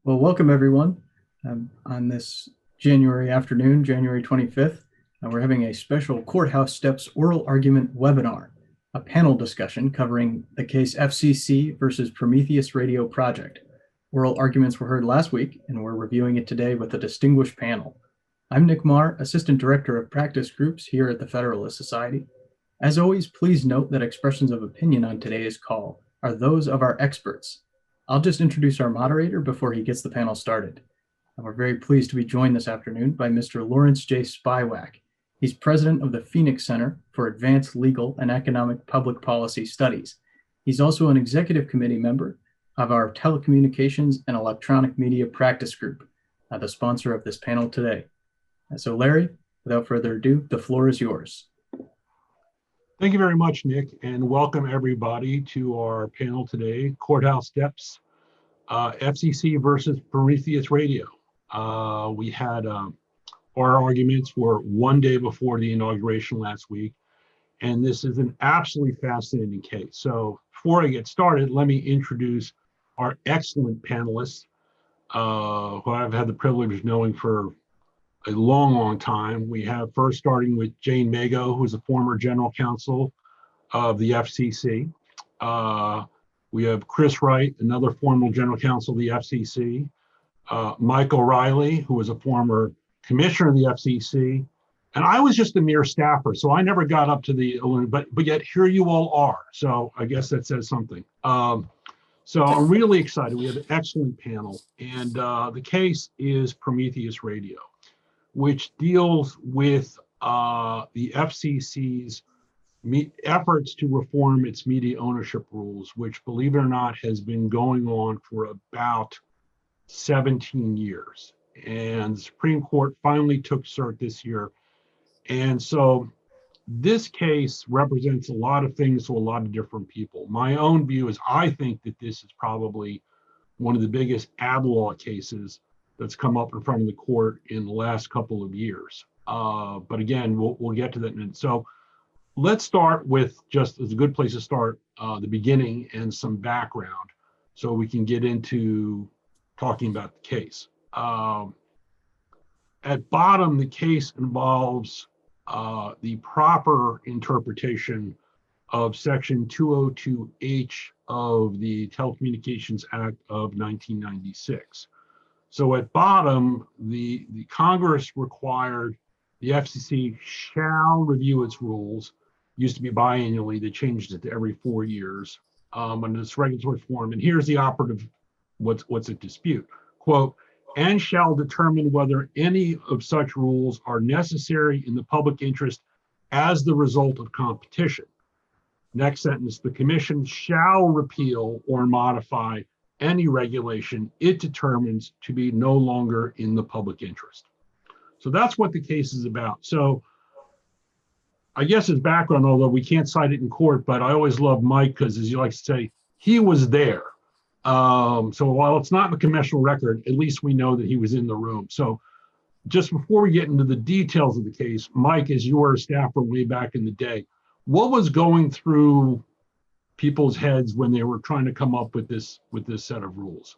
Well, welcome everyone. On this January afternoon, January 25th, we're having a special Courthouse Steps oral argument webinar, a panel discussion covering the case FCC versus Prometheus Radio Project. Oral arguments were heard last week, and we're reviewing it today with a distinguished panel. I'm Nick Marr, Assistant Director of Practice Groups here at the Federalist Society. As always, please note that expressions of opinion on today's call are those of our experts. I'll just introduce our moderator before he gets the panel started. And we're very pleased to be joined this afternoon by Mr. Lawrence J. Spywak. He's president of the Phoenix Center for Advanced Legal and Economic Public Policy Studies. He's also an executive committee member of our Telecommunications and Electronic Media Practice Group, the sponsor of this panel today. And so Larry, without further ado, the floor is yours. Thank you very much, Nick, and welcome everybody to our panel today, Courthouse Steps, FCC versus Prometheus Radio. We had our arguments were one day before the inauguration last week, and this is an absolutely fascinating case. So before I get started, let me introduce our excellent panelists, who I've had the privilege of knowing for a long time. We have first starting with Jane Mago, who is a former general counsel of the FCC. We have Chris Wright, another former general counsel of the FCC. Mike O'Reilly, who was a former commissioner of the FCC. And I was just a mere staffer, so I never got up to the, but yet here you all are. So I guess that says something. So I'm really excited. We have an excellent panel. And the case is Prometheus Radio, which deals with the FCC's efforts to reform its media ownership rules, which, believe it or not, has been going on for about 17 years. And the Supreme Court finally took cert this year. And so this case represents a lot of things to a lot of different people. My own view is I think that this is probably one of the biggest ad law cases that's come up in front of the court in the last couple of years. But again, we'll get to that in a minute. So let's start with, just as a good place to start, the beginning and some background so we can get into talking about the case. At bottom, the case involves the proper interpretation of Section 202H of the Telecommunications Act of 1996. So at bottom, the Congress required the FCC shall review its rules. Used to be biannually, they changed it to every 4 years under this regulatory form. And here's the operative, what's at dispute. Quote, and shall determine whether any of such rules are necessary in the public interest as the result of competition. Next sentence, the commission shall repeal or modify any regulation it determines to be no longer in the public interest. So that's what the case is about. So I guess as background, although we can't cite it in court, but I always love Mike because, as you like to say, he was there. So while it's not in the congressional record, at least we know that he was in the room. So just before we get into the details of the case, Mike, as you were a staffer way back in the day, what was going through people's heads when they were trying to come up with this set of rules?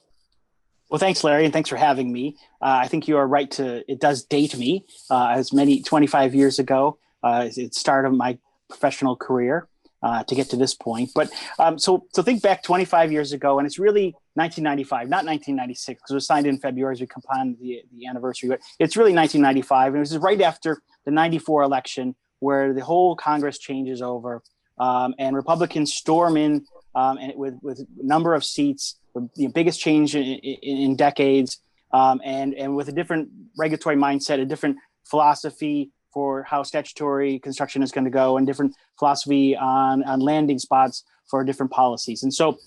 Well, thanks, Larry, and thanks for having me. I think you are right it does date me as many 25 years ago. It started my professional career to get to this point. But so think back 25 years ago, and it's really 1995, not 1996, because it was signed in February as we come upon the anniversary. But it's really 1995, and it was right after the 94 election where the whole Congress changes over. And Republicans storm in and with a number of seats, the biggest change in decades, and with a different regulatory mindset, a different philosophy for how statutory construction is going to go, and different philosophy on landing spots for different policies. And so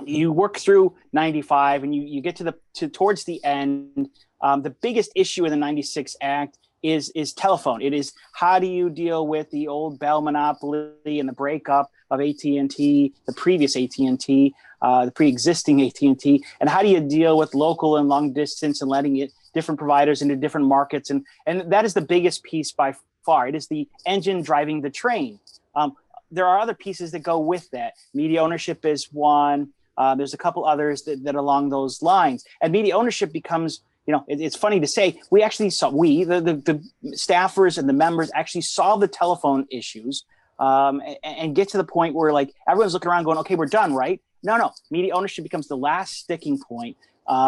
you work through 95 and you get towards the end. The biggest issue in the 96 Act is telephone. It is, how do you deal with the old Bell monopoly and the breakup of AT&T, the previous AT&T, the pre-existing AT&T, and how do you deal with local and long distance and letting it different providers into different markets? And that is the biggest piece by far. It is the engine driving the train. There are other pieces that go with that. Media ownership is one. There's a couple others that along those lines. And media ownership becomes, it's funny to say, the staffers and the members actually solve the telephone issues and get to the point where like everyone's looking around going, okay, we're done, right? No. Media ownership becomes the last sticking point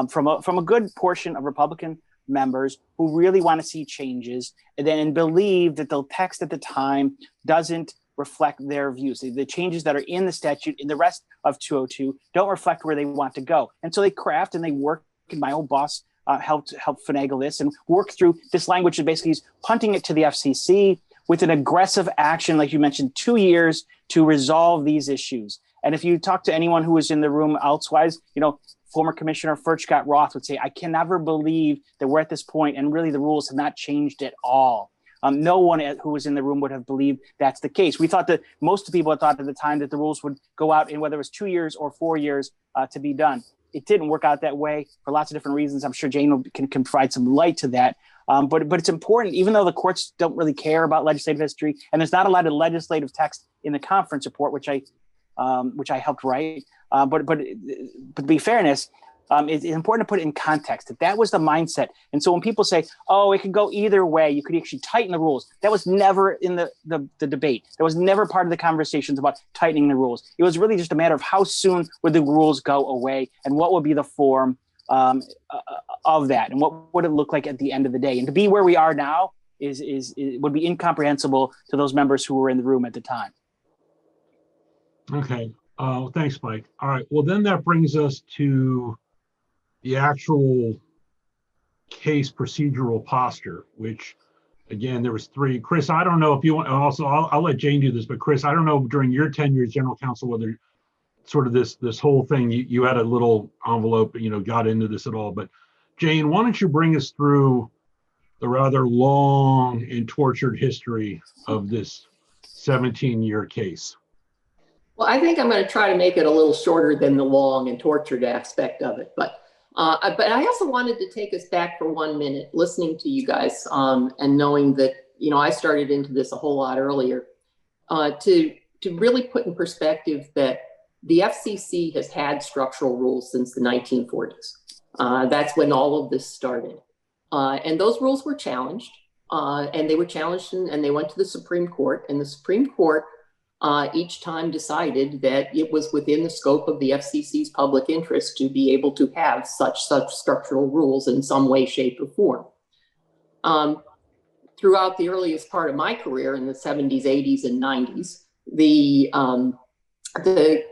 from a good portion of Republican members who really want to see changes and believe that the text at the time doesn't reflect their views. The changes that are in the statute in the rest of 202 don't reflect where they want to go. And so they craft and they work, and my old boss helped finagle this and work through this language that basically is punting it to the FCC with an aggressive action, like you mentioned, 2 years to resolve these issues. And if you talk to anyone who was in the room elsewise, former Commissioner Furchtgott Roth would say, I can never believe that we're at this point and really the rules have not changed at all. No one who was in the room would have believed that's the case. We thought that most people had thought at the time that the rules would go out in whether it was 2 years or 4 years to be done. It didn't work out that way for lots of different reasons. I'm sure Jane can provide some light to that. But it's important, even though the courts don't really care about legislative history, and there's not a lot of legislative text in the conference report, which I helped write. But to be fairness, it's important to put it in context that was the mindset. And so when people say, oh, it could go either way, you could actually tighten the rules. That was never in the debate. That was never part of the conversations about tightening the rules. It was really just a matter of how soon would the rules go away and what would be the form of that and what would it look like at the end of the day. And to be where we are now would be incomprehensible to those members who were in the room at the time. Okay. Thanks, Mike. All right. Well, then that brings us to the actual case procedural posture, which, again, there was 3. Chris, I don't know if you want. Also, I'll let Jane do this, but Chris, I don't know during your tenure as general counsel whether sort of this whole thing you had a little envelope, got into this at all. But Jane, why don't you bring us through the rather long and tortured history of this 17-year case? Well, I think I'm going to try to make it a little shorter than the long and tortured aspect of it. But I also wanted to take us back for 1 minute, listening to you guys and knowing that, I started into this a whole lot earlier, to really put in perspective that the FCC has had structural rules since the 1940s. That's when all of this started. And those rules were challenged, and they were challenged and they went to the Supreme Court, and the Supreme Court each time decided that it was within the scope of the FCC's public interest to be able to have such structural rules in some way, shape, or form. Throughout the earliest part of my career in the 70s, 80s, and 90s, the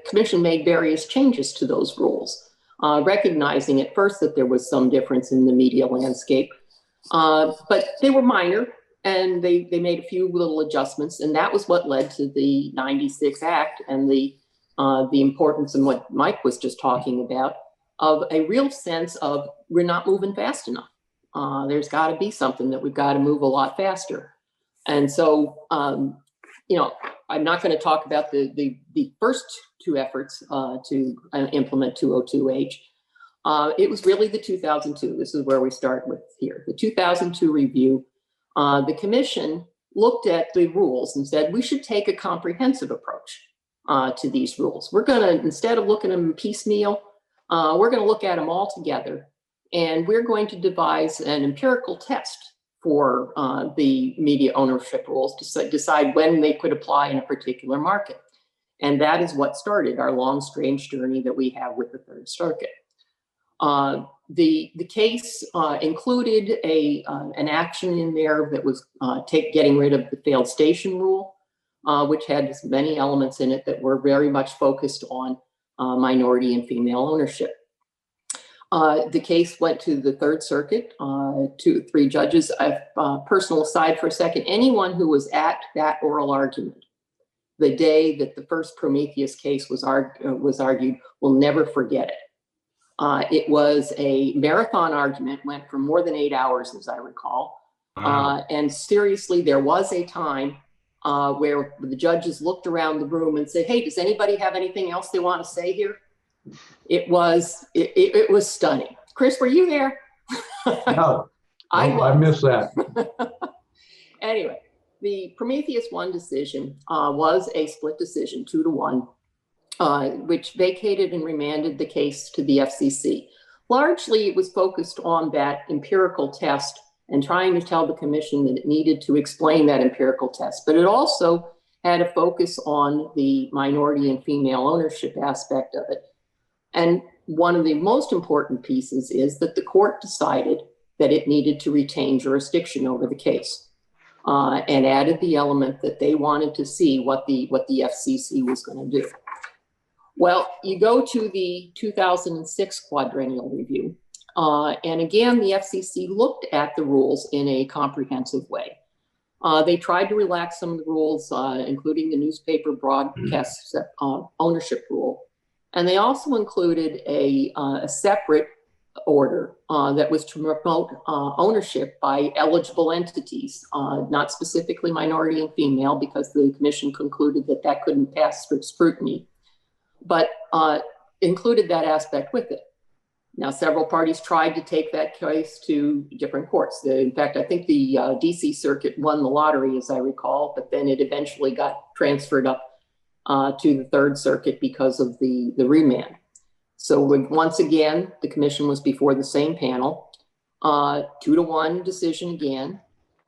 commission made various changes to those rules, recognizing at first that there was some difference in the media landscape, but they were minor. And they made a few little adjustments, and that was what led to the 96 Act and the importance and what Mike was just talking about of a real sense of we're not moving fast enough. There's got to be something that we've got to move a lot faster. And so, I'm not going to talk about the first 2 efforts to implement 202H. It was really the 2002. This is where we start with here. The 2002 review. The commission looked at the rules and said, we should take a comprehensive approach to these rules. We're going to, instead of looking at them piecemeal, we're going to look at them all together. And we're going to devise an empirical test for the media ownership rules to decide when they could apply in a particular market. And that is what started our long, strange journey that we have with the Third Circuit. The case included an action in there that was getting rid of the failed station rule, which had many elements in it that were very much focused on minority and female ownership. The case went to the Third Circuit, 3 judges. Personal aside for a second, anyone who was at that oral argument the day that the first Prometheus case was argued will never forget it. It was a marathon argument, went for more than 8 hours, as I recall. Wow. And seriously, there was a time where the judges looked around the room and said, hey, does anybody have anything else they want to say here? It was stunning. Chris, were you there? No, I missed that. Anyway, the Prometheus 1 decision was a split decision, 2-1. which vacated and remanded the case to the FCC. Largely, it was focused on that empirical test and trying to tell the commission that it needed to explain that empirical test. But it also had a focus on the minority and female ownership aspect of it. And one of the most important pieces is that the court decided that it needed to retain jurisdiction over the case, and added the element that they wanted to see what the FCC was going to do. Well, you go to the 2006 quadrennial review, and again, the FCC looked at the rules in a comprehensive way. They tried to relax some of the rules, including the newspaper broadcast ownership rule. And they also included a separate order that was to promote ownership by eligible entities, not specifically minority and female, because the commission concluded that that couldn't pass strict scrutiny, but included that aspect with it. Now, several parties tried to take that case to different courts. In fact, I think the DC Circuit won the lottery, as I recall, but then it eventually got transferred up to the Third Circuit because of the remand. So once again, the commission was before the same panel, 2-1 decision again,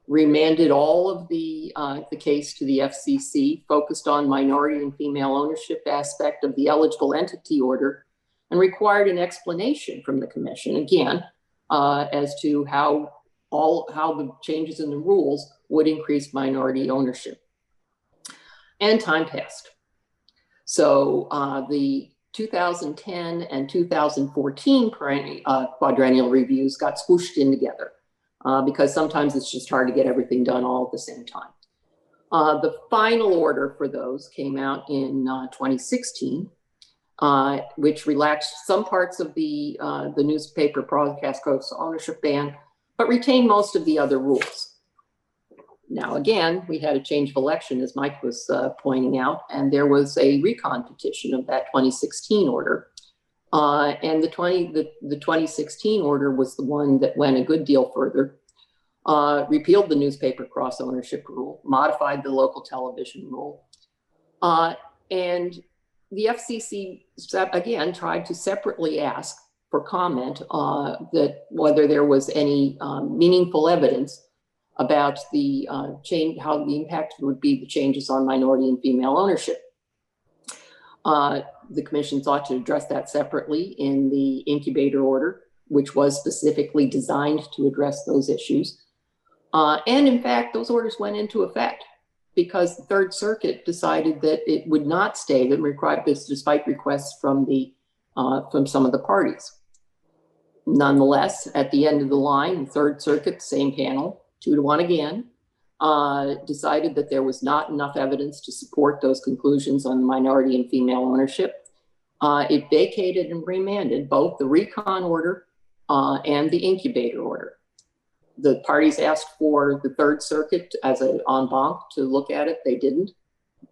remanded all of the case to the FCC, focused on minority and female ownership aspect of the eligible entity order, and required an explanation from the commission, again, as to how the changes in the rules would increase minority ownership. And time passed. So the 2010 and 2014 quadrennial reviews got swooshed in together because sometimes it's just hard to get everything done all at the same time. The final order for those came out in 2016. Which relaxed some parts of the newspaper broadcast ownership ban, but retained most of the other rules. Now, again, we had a change of election, as Mike was pointing out, and there was a recon petition of that 2016 order. And the 2016 order was the one that went a good deal further, repealed the newspaper cross ownership rule, modified the local television rule, and the FCC, again, tried to separately ask for comment that whether there was any meaningful evidence about the change, how the impact would be the changes on minority and female ownership. The commission sought to address that separately in the incubator order, which was specifically designed to address those issues. And in fact, those orders went into effect, because the Third Circuit decided that it would not stay them, despite requests from some of the parties. Nonetheless, at the end of the line, the Third Circuit, same panel, 2-1 again, decided that there was not enough evidence to support those conclusions on minority and female ownership. It vacated and remanded both the recon order and the incubator order. The parties asked for the Third Circuit as an en banc to look at it. They didn't.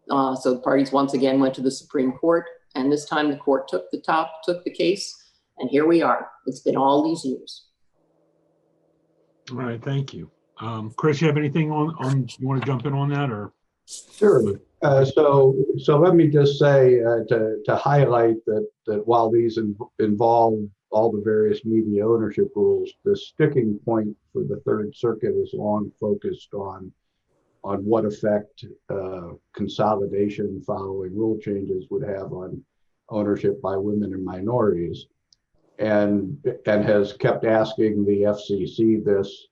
So the parties once again went to the Supreme Court, and this time the court took the case, and here we are. It's been all these years. All right, thank you. Chris, you have anything on you want to jump in on that, or? Sure. So let me just say to highlight that while these involve all the various media ownership rules, the sticking point for the Third Circuit is long focused on what effect consolidation following rule changes would have on ownership by women and minorities, and has kept asking the FCC this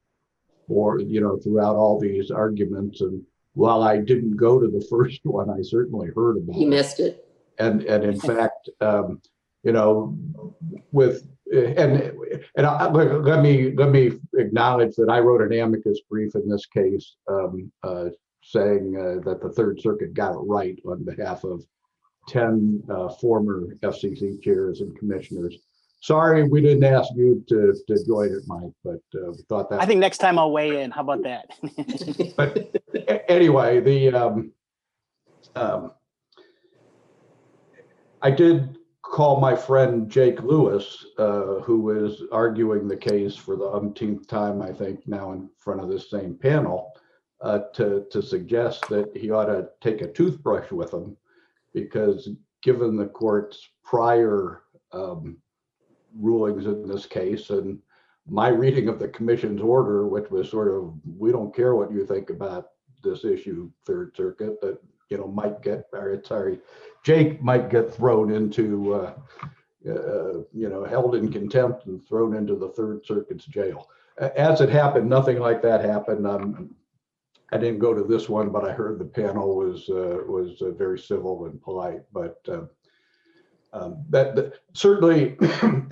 for, throughout all these arguments. And while I didn't go to the first one, I certainly heard about it. You missed it. And in fact, let me acknowledge that I wrote an amicus brief in this case, saying that the Third Circuit got it right on behalf of 10 former FCC chairs and commissioners. Sorry, we didn't ask you to join it, Mike, but we thought that. I think next time I'll weigh in. How about that? But anyway, I did call my friend Jake Lewis, who is arguing the case for the umpteenth time, I think, now in front of this same panel, to suggest that he ought to take a toothbrush with him, because given the court's prior rulings in this case and my reading of the commission's order, which was sort of, we don't care what you think about this issue, Third Circuit, that, might get, or sorry, Jake might get thrown into, held in contempt and thrown into the Third Circuit's jail. As it happened, nothing like that happened. I didn't go to this one, but I heard the panel was very civil and polite. But that certainly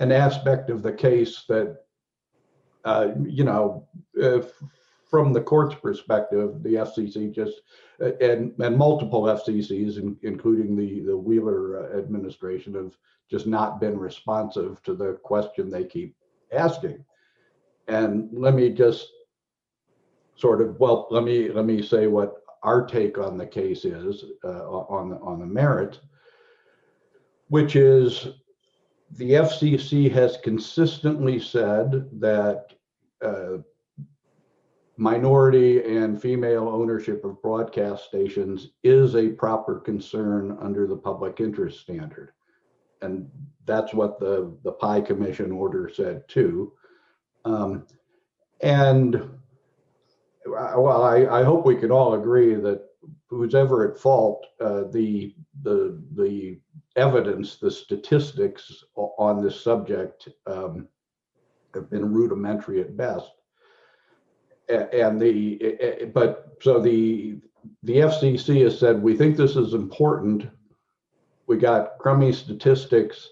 an aspect of the case that from the court's perspective, the FCC just and multiple FCCs, including the Wheeler administration, have just not been responsive to the question they keep asking. And let me just let me say what our take on the case is on the merit, which is the FCC has consistently said that minority and female ownership of broadcast stations is a proper concern under the public interest standard. And that's what the Pi Commission order said too. And well, I hope we can all agree that who's ever at fault, the evidence, the statistics on this subject have been rudimentary at best. And the FCC has said, we think this is important. We got crummy statistics,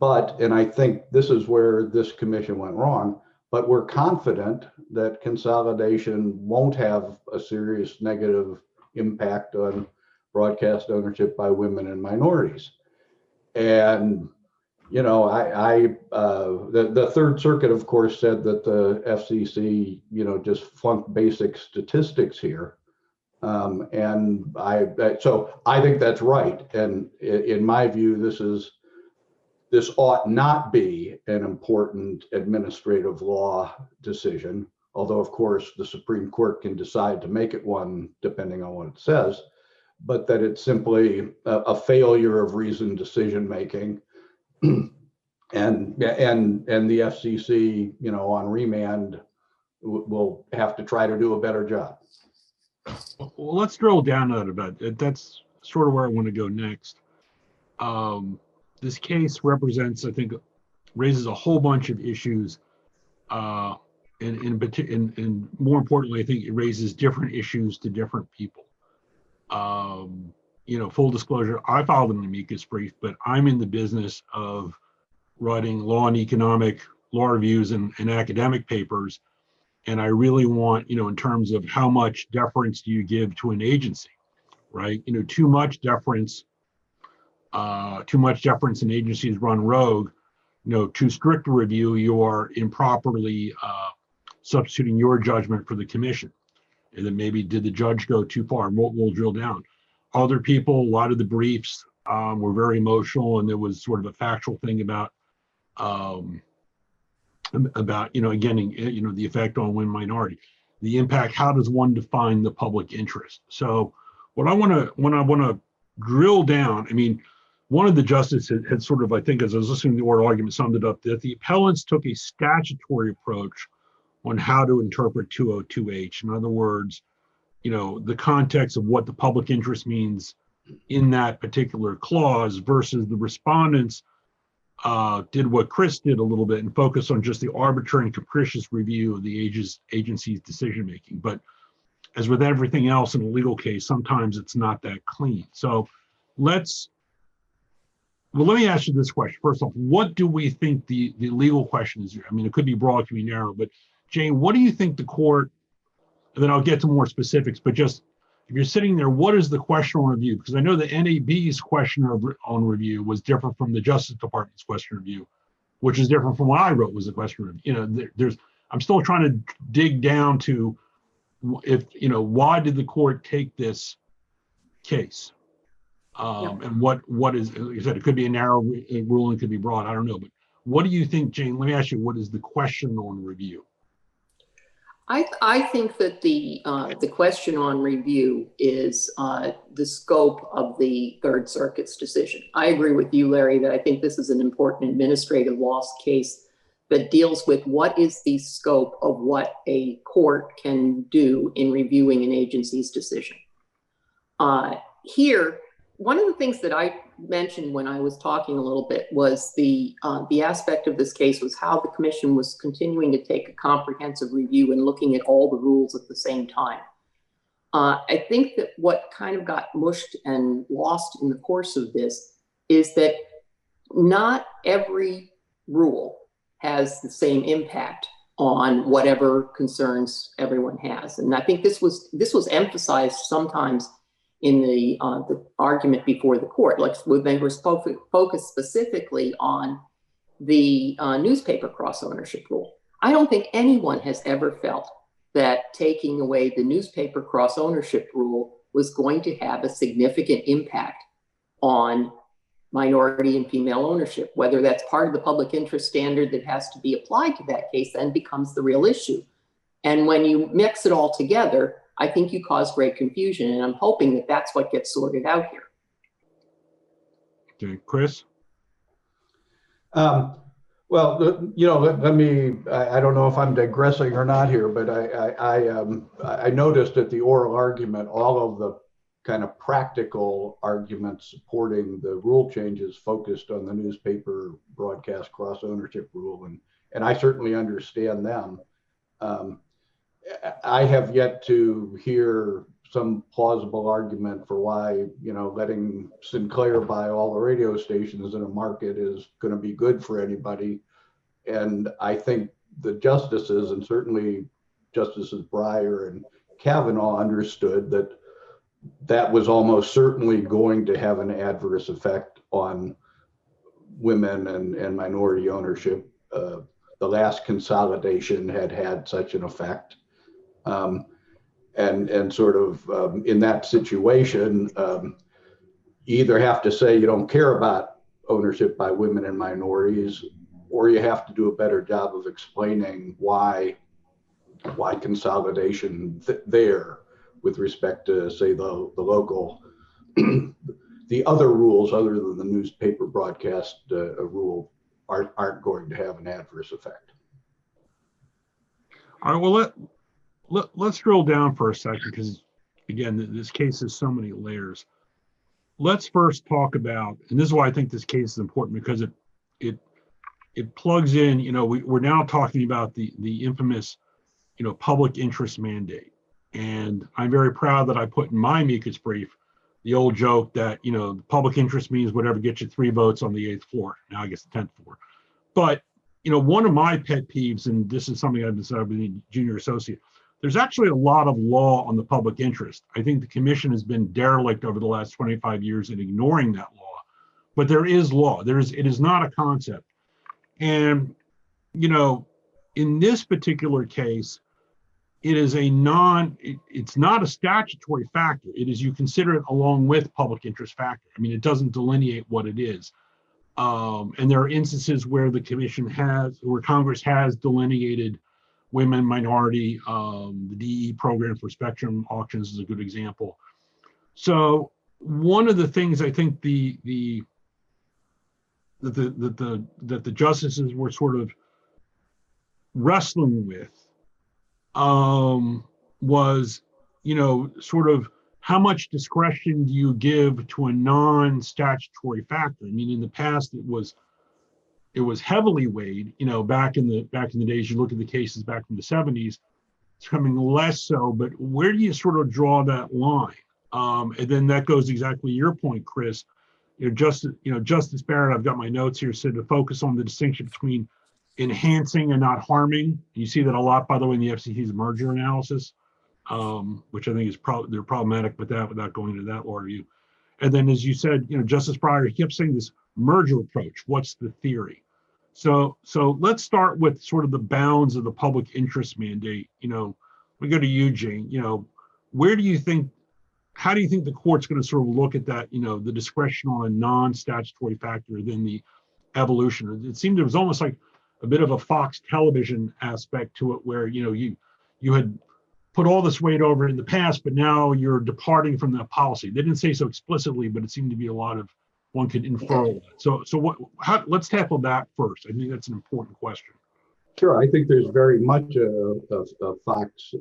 and I think this is where this commission went wrong, but we're confident that consolidation won't have a serious negative impact on broadcast ownership by women and minorities. And the Third Circuit, of course, said that the FCC, just flunked basic statistics here. So I think that's right. And in my view, this ought not be an important administrative law decision, although of course the Supreme Court can decide to make it one depending on what it says, but that it's simply a failure of reasoned decision making. And the FCC, on remand, will have to try to do a better job. Well, let's drill down on it a bit. That's sort of where I want to go next. This case represents, I think, raises a whole bunch of issues, and more importantly, I think it raises different issues to different people. Full disclosure, I filed an amicus brief, but I'm in the business of writing law and economic law reviews and academic papers. And I really want, in terms of how much deference do you give to an agency, right? Too much deference in agencies run rogue. Too strict a review, you are improperly substituting your judgment for the commission. And then maybe did the judge go too far? And we'll drill down. Other people, a lot of the briefs were very emotional, and there was sort of a factual thing about the effect on women minority, the impact. How does one define the public interest? So when I want to drill down, one of the justices had sort of, I think, as I was listening to the oral argument, summed it up that the appellants took a statutory approach on how to interpret 202H. In other words, the context of what the public interest means in that particular clause versus the respondents did what Chris did a little bit and focused on just the arbitrary and capricious review of the agency's decision making. But as with everything else in a legal case, sometimes it's not that clean. So let me ask you this question. First off, what do we think the legal question is here? It could be broad, it could be narrow, but Jane, what do you think the court, and then I'll get to more specifics, but just if you're sitting there, what is the question on review? Because I know the NAB's question on review was different from the Justice Department's question review, which is different from what I wrote was the question review. I'm still trying to dig down to why did the court take this case? And what is, like you said, it could be a narrow ruling, it could be broad, I don't know. But what do you think, Jane? Let me ask you, what is the question on review? I think that the question on review is the scope of the Third Circuit's decision. I agree with you, Larry, that I think this is an important administrative law case that deals with what is the scope of what a court can do in reviewing an agency's decision. Here, one of the things that I mentioned when I was talking a little bit was the aspect of this case was how the commission was continuing to take a comprehensive review and looking at all the rules at the same time. I think that what kind of got mushed and lost in the course of this is that not every rule has the same impact on whatever concerns everyone has. And I think this was emphasized sometimes in the argument before the court, like when they were focused specifically on the newspaper cross-ownership rule. I don't think anyone has ever felt that taking away the newspaper cross-ownership rule was going to have a significant impact on minority and female ownership. Whether that's part of the public interest standard that has to be applied to that case then becomes the real issue. And when you mix it all together, I think you cause great confusion, and I'm hoping that that's what gets sorted out here. Okay, Chris? Well, let me, I don't know if I'm digressing or not here, but I noticed at the oral argument, all of the kind of practical arguments supporting the rule changes focused on the newspaper broadcast cross-ownership rule, and I certainly understand them. I have yet to hear some plausible argument for why, letting Sinclair buy all the radio stations in a market is going to be good for anybody. And I think the justices, and certainly Justices Breyer and Kavanaugh, understood that that was almost certainly going to have an adverse effect on women and minority ownership. The last consolidation had such an effect. And sort of in that situation, you either have to say you don't care about ownership by women and minorities, or you have to do a better job of explaining why consolidation there with respect to, say, the local, the other rules other than the newspaper broadcast rule aren't going to have an adverse effect. All right, well, let's drill down for a second, because again, this case has so many layers. Let's first talk about, and this is why I think this case is important, because it plugs in, we're now talking about the infamous, public interest mandate. And I'm very proud that I put in my amicus brief the old joke that, the public interest means whatever gets you 3 votes on the 8th floor. Now I guess the 10th floor. But, one of my pet peeves, and this is something I've decided with a junior associate, there's actually a lot of law on the public interest. I think the commission has been derelict over the last 25 years in ignoring that law, but there is law. It is not a concept. And, in this particular case, it is it's not a statutory factor. It is, you consider it along with public interest factor. I mean, it doesn't delineate what it is. And there are instances where the commission where Congress has delineated women, minority, the DE program for spectrum auctions is a good example. So one of the things I think that the justices were sort of wrestling with was, sort of how much discretion do you give to a non-statutory factor? I mean, in the past, it was heavily weighed, back in the days, you look at the cases back in the 70s, it's coming less so, but where do you sort of draw that line? And then that goes exactly your point, Chris. Justice Barrett, I've got my notes here, said to focus on the distinction between enhancing and not harming. You see that a lot, by the way, in the FCC's merger analysis, which I think is they're problematic with that without going into that law review. And then, as you said, Justice Breyer, he kept saying this merger approach. What's the theory? So let's start with sort of the bounds of the public interest mandate. We go to you, Jane. How do you think the court's going to sort of look at that, the discretion on a non-statutory factor than the evolution? It seemed there was almost like a bit of a Fox television aspect to it, where, you you had put all this weight over in the past, but now you're departing from that policy. They didn't say so explicitly, but it seemed to be a lot of, one could infer that. So let's tackle that first. I think that's an important question. Sure, I think there's very much a Fox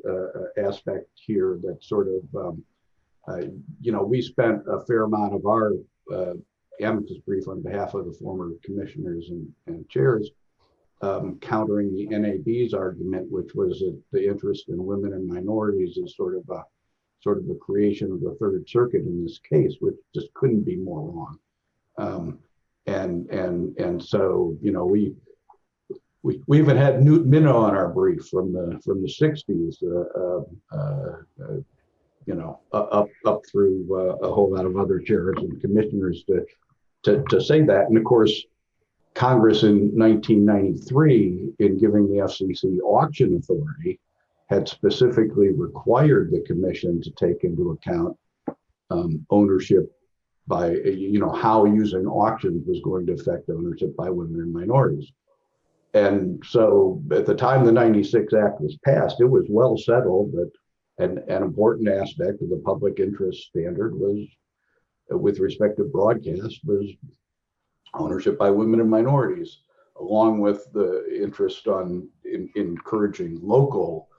aspect here that sort of, we spent a fair amount of our amicus brief on behalf of the former commissioners and chairs countering the NAB's argument, which was that the interest in women and minorities is sort of the creation of the Third Circuit in this case, which just couldn't be more wrong. And so, we even had Newt Minow on our brief from the 60s, up through a whole lot of other chairs and commissioners to say that. And of course, Congress in 1993, in giving the FCC auction authority, had specifically required the commission to take into account ownership by, how using auctions was going to affect ownership by women and minorities. And so at the time the 96 Act was passed, it was well settled that an important aspect of the public interest standard was, with respect to broadcast, was ownership by women and minorities, along with the interest in encouraging local,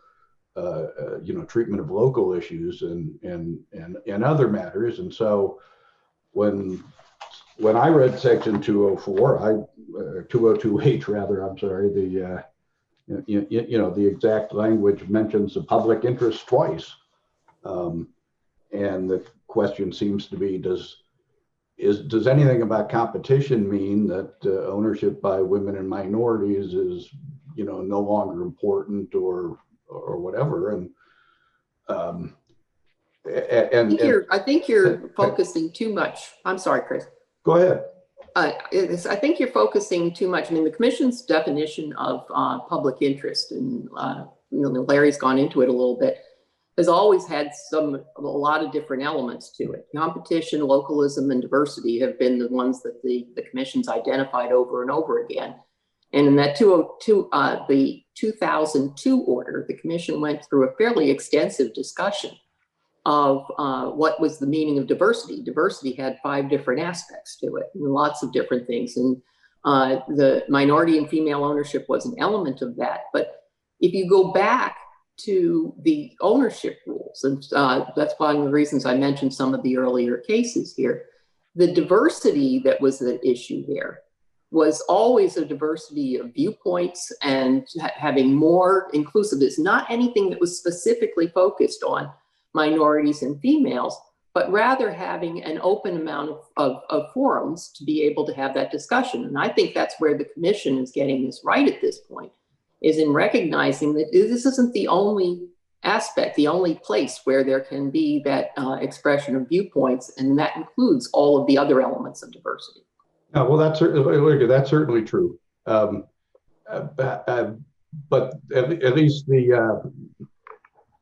treatment of local issues and other matters. And so when I read Section 204, 202H rather, I'm sorry, the exact language mentions the public interest twice, and the question seems to be: does anything about competition mean that ownership by women and minorities is, no longer important or whatever? And I think you're focusing too much. I'm sorry, Chris. Go ahead. I think you're focusing too much. I mean, the commission's definition of public interest, and Larry's gone into it a little bit, has always had a lot of different elements to it. Competition, localism, and diversity have been the ones that the commission's identified over and over again. And in that the 2002 order, the commission went through a fairly extensive discussion of what was the meaning of diversity. Diversity had 5 different aspects to it, and lots of different things. And the minority and female ownership was an element of that. But if you go back to the ownership rules, and that's one of the reasons I mentioned some of the earlier cases here, the diversity that was the issue there was always a diversity of viewpoints and having more inclusiveness, not anything that was specifically focused on minorities and females, but rather having an open amount of forums to be able to have that discussion. And I think that's where the commission is getting this right at this point, is in recognizing that this isn't the only aspect, the only place where there can be that expression of viewpoints, and that includes all of the other elements of diversity. Well, that's certainly true. But at least the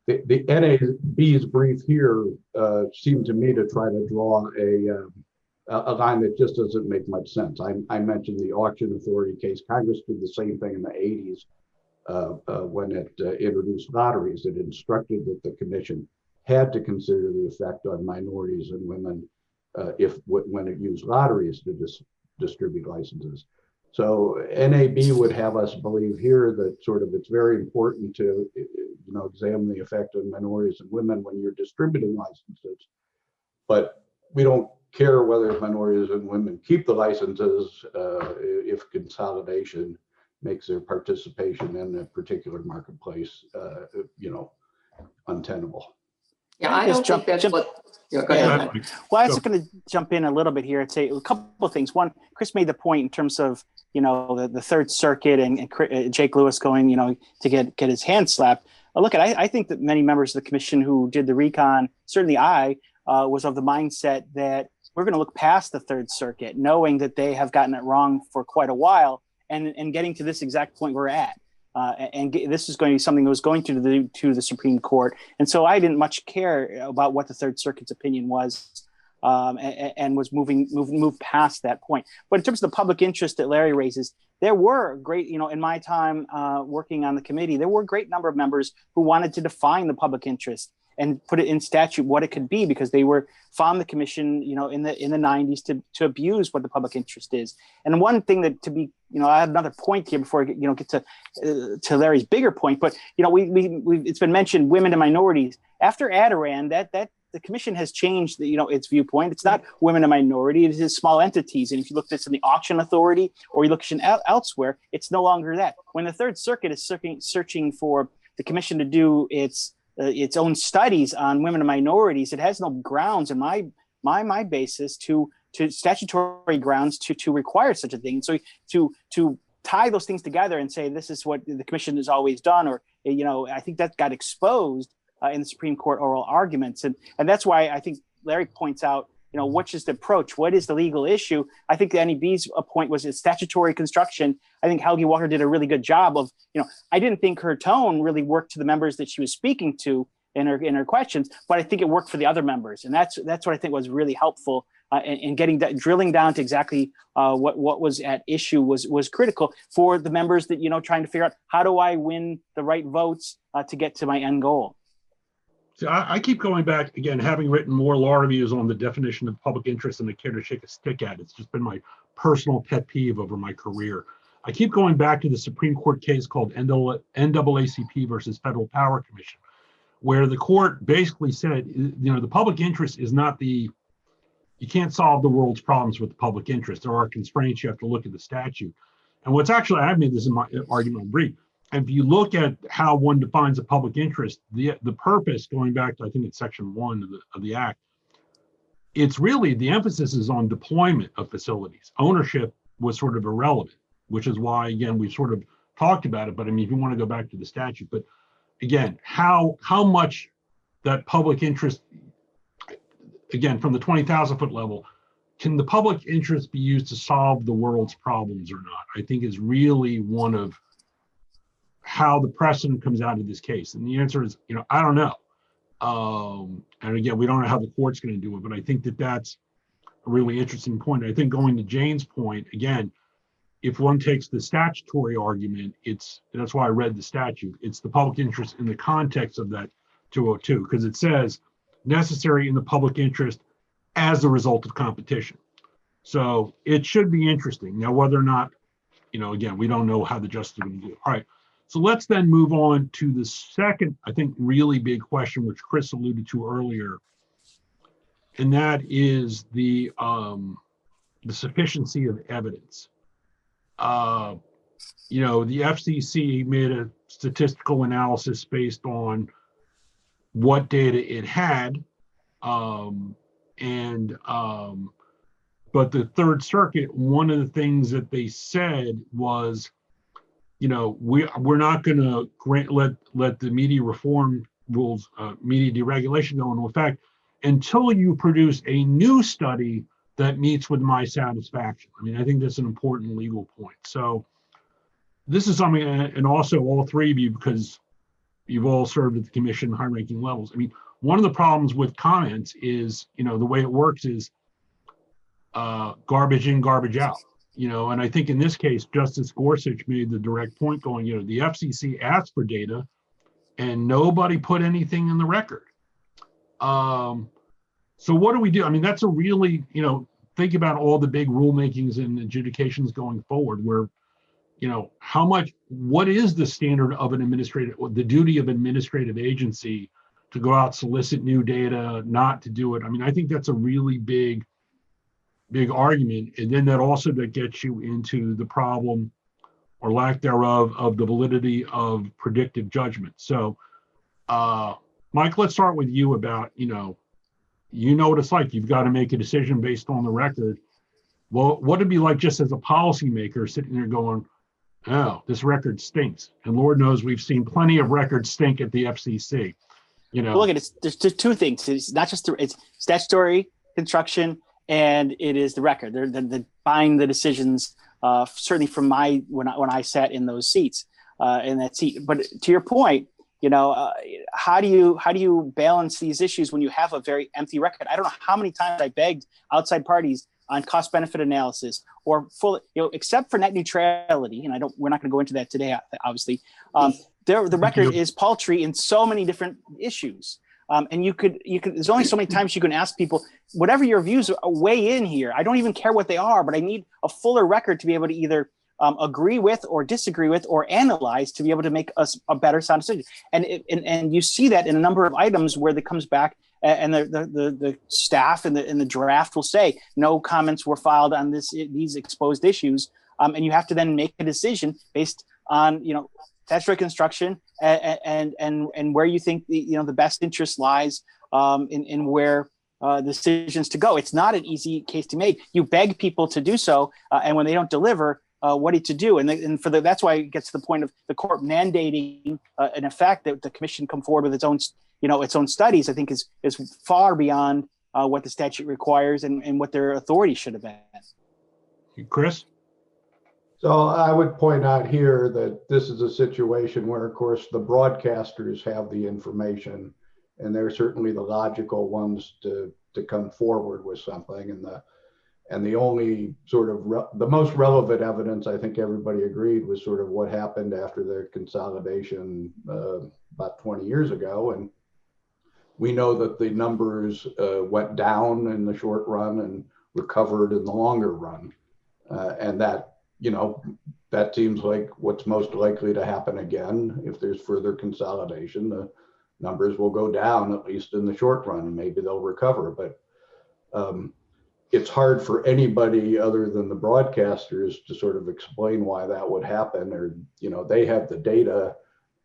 NAB's brief here seemed to me to try to draw a line that just doesn't make much sense. I mentioned the auction authority case. Congress did the same thing in the 80s when it introduced lotteries. It instructed that the commission had to consider the effect on minorities and women when it used lotteries to distribute licenses. So NAB would have us believe here that sort of it's very important to examine the effect on minorities and women when you're distributing licenses, but we don't care whether minorities and women keep the licenses if consolidation makes their participation in a particular marketplace untenable. Yeah, I don't think that's what. Go ahead. Well, I was going to jump in a little bit here and say a couple of things. One, Chris made the point in terms of the Third Circuit and Jake Lewis going to get his hand slapped. Look, I think that many members of the commission who did the recon, certainly I, was of the mindset that we're going to look past the Third Circuit, knowing that they have gotten it wrong for quite a while, and getting to this exact point we're at. This is going to be something that was going to the Supreme Court. And so I didn't much care about what the Third Circuit's opinion was. and was moved past that point. But in terms of the public interest that Larry raises, there were great, in my time working on the committee, there were a great number of members who wanted to define the public interest and put it in statute what it could be, because they found the commission, in the 90s to abuse what the public interest is. And one thing that I have another point here before I get to Larry's bigger point, but it's been mentioned, women and minorities. After Adirondack, that the commission has changed its viewpoint. It's not women and minority, it is small entities. And if you look at this in the auction authority or you look elsewhere, it's no longer that. When the Third Circuit is searching for the commission to do its own studies on women and minorities, it has no grounds in my basis to statutory grounds to require such a thing. So to tie those things together and say this is what the commission has always done, or I think that got exposed in the Supreme Court oral arguments, and that's why I think Larry points out which is the approach, what is the legal issue. I think the NEB's point was its statutory construction. I think Helgi Walker did a really good job of, I didn't think her tone really worked to the members that she was speaking to in her questions, but I think it worked for the other members. And that's what I think was really helpful in drilling down to exactly what was at issue was critical for the members that, trying to figure out how do I win the right votes to get to my end goal. So I keep going back, again, having written more law reviews on the definition of public interest than I care to shake a stick at. It's just been my personal pet peeve over my career. I keep going back to the Supreme Court case called NAACP versus Federal Power Commission, where the court basically said, the public interest is not you can't solve the world's problems with the public interest. There are constraints. You have to look at the statute. And what's actually, I've made this in my argument brief. And if you look at how one defines a public interest, the purpose, going back to, I think it's section 1 of the act, it's really, the emphasis is on deployment of facilities. Ownership was sort of irrelevant, which is why, again, we've sort of talked about it. But I mean, if you want to go back to the statute, but again, how much that public interest, again, from the 20,000 foot level, can the public interest be used to solve the world's problems or not? I think is really one of how the precedent comes out of this case. And the answer is, I don't know. And again, we don't know how the court's going to do it, but I think that's a really interesting point. I think going to Jane's point, again, if one takes the statutory argument, that's why I read the statute. It's the public interest in the context of that 202, because it says necessary in the public interest as a result of competition. So it should be interesting. Now, whether or not, again, we don't know how the justice is going to do. All right. So let's then move on to the second, I think, really big question, which Chris alluded to earlier, and that is the sufficiency of evidence. The FCC made a statistical analysis based on what data it had, but the Third Circuit, one of the things that they said was, we're not going to let the media reform rules, media deregulation go into effect until you produce a new study that meets with my satisfaction. I mean, I think that's an important legal point. So this is something, and also all three of you, because you've all served at the commission, high-ranking levels. I mean, one of the problems with comments is, the way it works is garbage in, garbage out. And I think in this case, Justice Gorsuch made the direct point going, the FCC asked for data and nobody put anything in the record. So what do we do? I mean, that's a really, think about all the big rulemakings and adjudications going forward where, what is the standard of the duty of administrative agency to go out, solicit new data, not to do it? I mean, I think that's a really big argument. And then that gets you into the problem or lack thereof of the validity of predictive judgment. So, Mike, let's start with you about, what it's like. You've got to make a decision based on the record. Well, what it'd be like just as a policymaker sitting there going, oh, this record stinks. And Lord knows we've seen plenty of records stink at the FCC. Look at it. There's two things. It's not just it's statutory construction, and it is the record. They're buying the decisions. Certainly from when I sat in those seats, in that seat. But to your point, how do you balance these issues when you have a very empty record? I don't know how many times I begged outside parties on cost benefit analysis or full, except for net neutrality, and we're not going to go into that today, obviously. The record is paltry in so many different issues. And you could, there's only so many times you can ask people, whatever your views are, weigh in here. I don't even care what they are, but I need a fuller record to be able to either agree with or disagree with or analyze to be able to make a better sound decision. And you see that in a number of items where it comes back and the staff and the draft will say no comments were filed on these exposed issues. And you have to then make a decision based on, statutory construction and where you think the best interest lies in where decisions to go. It's not an easy case to make. You beg people to do so, and when they don't deliver, what to do? And that's why it gets to the point of the court mandating an effect that the commission come forward with its own studies. I think is far beyond what the statute requires and what their authority should have been. Chris? So I would point out here that this is a situation where, of course, the broadcasters have the information, and they're certainly the logical ones to come forward with something. And the only sort of the most relevant evidence, I think everybody agreed, was sort of what happened after the consolidation about 20 years ago. And we know that the numbers went down in the short run and recovered in the longer run, and that. That seems like what's most likely to happen again. If there's further consolidation, the numbers will go down, at least in the short run. Maybe they'll recover, but it's hard for anybody other than the broadcasters to sort of explain why that would happen. Or, they have the data.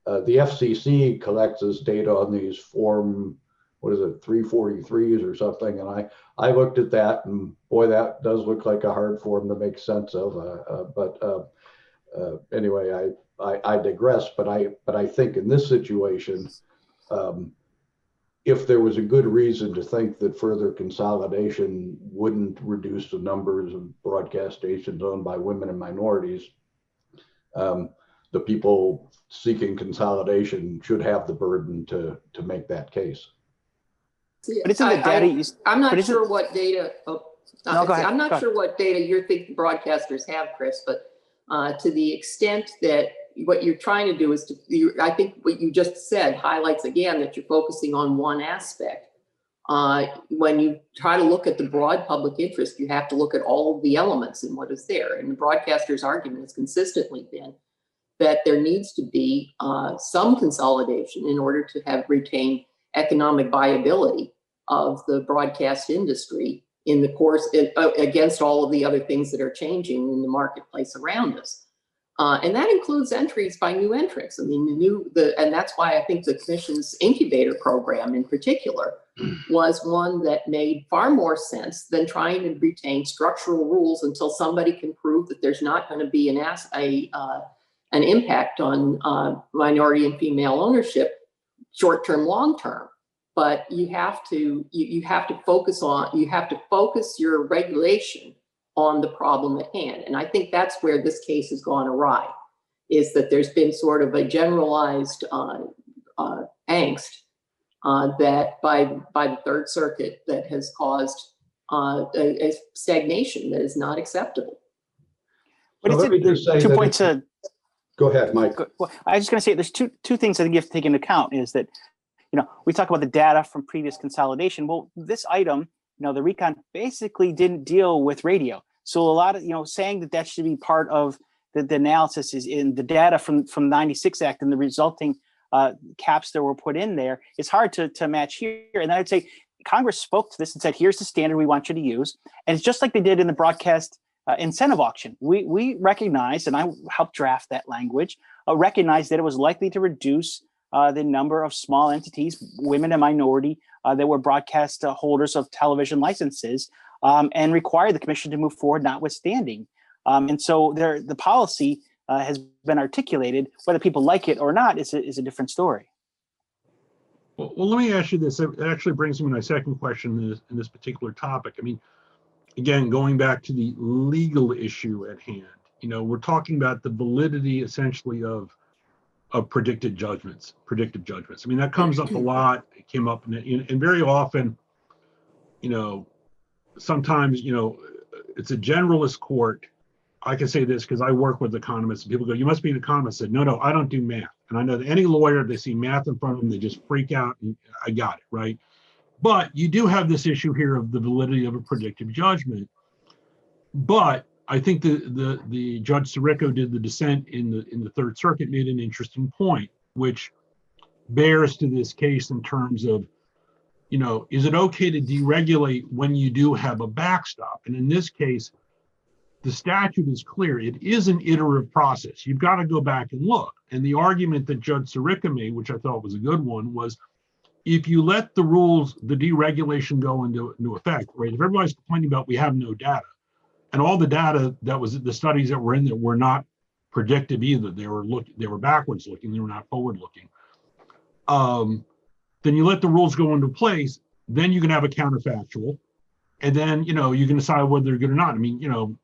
The FCC collects this data on these Form 343s or something. And I looked at that, and boy, that does look like a hard form to make sense of. Anyway, I digress. But I think in this situation, if there was a good reason to think that further consolidation wouldn't reduce the numbers of broadcast stations owned by women and minorities, the people seeking consolidation should have the burden to make that case. But isn't the data? I'm not sure what data. No, go ahead. I'm not sure what data you're thinking broadcasters have, Chris. But to the extent that what you're trying to do is I think what you just said highlights again that you're focusing on one aspect. When you try to look at the broad public interest, you have to look at all of the elements and what is there. And the broadcaster's argument has consistently been that there needs to be some consolidation in order to retain economic viability of the broadcast industry in the course against all of the other things that are changing in the marketplace around us. And that includes entries by new entrants. I mean, and that's why I think the Commission's incubator program in particular was one that made far more sense than trying to retain structural rules until somebody can prove that there's not going to be an impact on minority and female ownership, short-term, long-term. But you have to focus your regulation on the problem at hand. And I think that's where this case has gone awry, is that there's been sort of a generalized angst that by the Third Circuit that has caused a stagnation that is not acceptable. But let me just say 2 points. Go ahead, Mike. Well, I was just going to say there's two things I think you have to take into account is that, we talk about the data from previous consolidation. Well, this item, the recon basically didn't deal with radio. So a lot of, saying that should be part of the analysis is in the data from 96 Act and the resulting caps that were put in there. It's hard to match here. And I'd say Congress spoke to this and said, here's the standard we want you to use. And it's just like they did in the broadcast incentive auction. We recognized, and I helped draft that language, recognized that it was likely to reduce the number of small entities, women and minority, that were broadcast holders of television licenses, and require the commission to move forward, notwithstanding. And so the policy has been articulated. Whether people like it or not is a different story. Well, let me ask you this. It actually brings me to my second question in this particular topic. I mean, again, going back to the legal issue at hand, we're talking about the validity essentially of of predictive judgments. I mean, that comes up a lot. It came up, and very often, sometimes, it's a generalist court. I can say this because I work with economists, and people go, "You must be an economist." I said, "No, I don't do math." And I know that any lawyer, they see math in front of them, they just freak out, and I got it, right? But you do have this issue here of the validity of a predictive judgment. But I think the Judge Sirico did the dissent in the Third Circuit made an interesting point, which bears to this case in terms of, is it okay to deregulate when you do have a backstop? And in this case, the statute is clear. It is an iterative process. You've got to go back and look. And the argument that Judge Sirica made, which I thought was a good one, was if you let the rules, the deregulation go into effect, right? If everybody's complaining about we have no data, and all the data that was the studies that were in there were not predictive either. They were backwards looking. They were not forward looking. Then you let the rules go into place. Then you can have a counterfactual, and then you can decide whether they're good or not. I mean,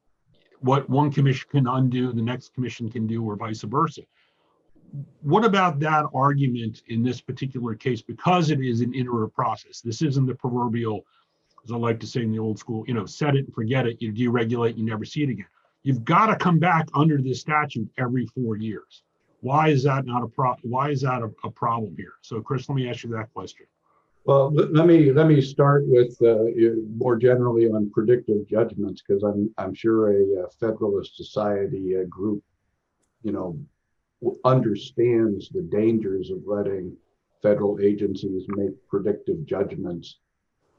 what one commission can undo, the next commission can do, or vice versa. What about that argument in this particular case? Because it is an iterative process. This isn't the proverbial, as I like to say in the old school, set it and forget it. You deregulate, you never see it again. You've got to come back under this statute every 4 years. Why is that not a problem? Why is that a problem here? So, Chris, let me ask you that question. Well, let me start with more generally on predictive judgments, because I'm sure a Federalist Society group, understands the dangers of letting federal agencies make predictive judgments